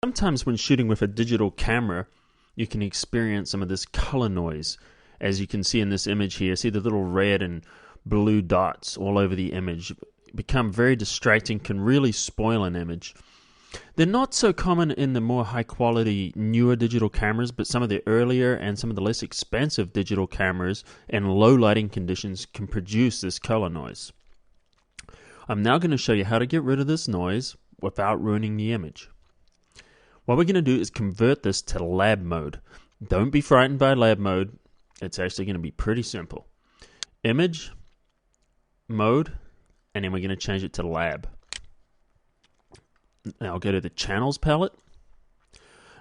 Sometimes when shooting with a digital camera, you can experience some of this color noise. As you can see in this image here, see the little red and blue dots all over the image. Become very distracting, can really spoil an image. They're not so common in the more high quality newer digital cameras, but some of the earlier and some of the less expensive digital cameras and low lighting conditions can produce this color noise. I'm now going to show you how to get rid of this noise without ruining the image. What we're going to do is convert this to lab mode. Don't be frightened by lab mode. It's actually going to be pretty simple. Image, mode, and then we're going to change it to lab. Now I'll go to the channels palette.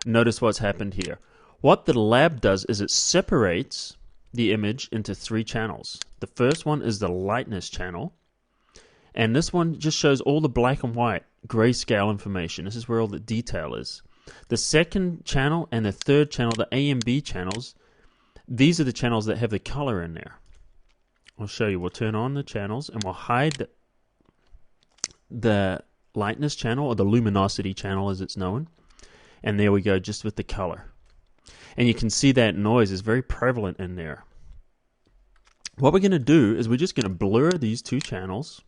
Notice what's happened here. What the lab does is it separates the image into 3 channels. The first one is the lightness channel. And this one just shows all the black and white grayscale information. This is where all the detail is. The second channel and the third channel, the A and B channels, these are the channels that have the color in there. I'll show you. We'll turn on the channels and we'll hide the lightness channel, or the luminosity channel as it's known. And there we go, just with the color. And you can see that noise is very prevalent in there. What we're going to do is we're just going to blur these 2 channels.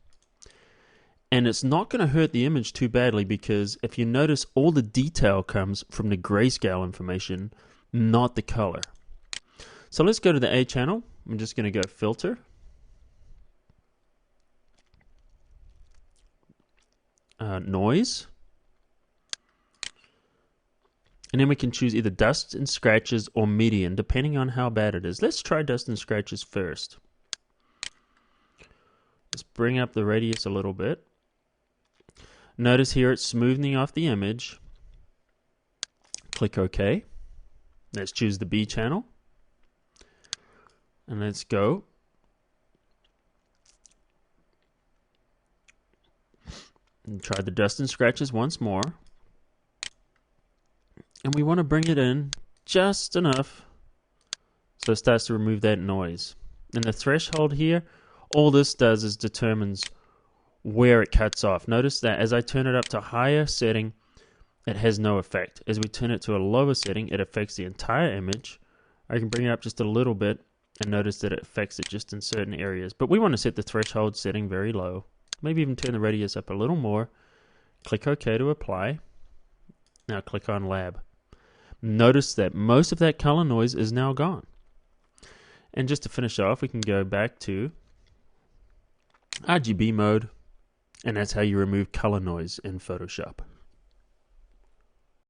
And it's not going to hurt the image too badly, because if you notice, all the detail comes from the grayscale information, not the color. So let's go to the A channel. I'm just going to go filter. Noise. And then we can choose either dust and scratches or median, depending on how bad it is. Let's try dust and scratches first. Let's bring up the radius a little bit. Notice here it's smoothing off the image. Click OK. Let's choose the B channel. And let's go. And try the dust and scratches once more. And we want to bring it in just enough so it starts to remove that noise. And the threshold here, all this does is determines where it cuts off. Notice that as I turn it up to higher setting, it has no effect. As we turn it to a lower setting, it affects the entire image. I can bring it up just a little bit and notice that it affects it just in certain areas. But we want to set the threshold setting very low. Maybe even turn the radius up a little more. Click OK to apply. Now click on lab. Notice that most of that color noise is now gone. And just to finish off, we can go back to RGB mode. And that's how you remove color noise in Photoshop.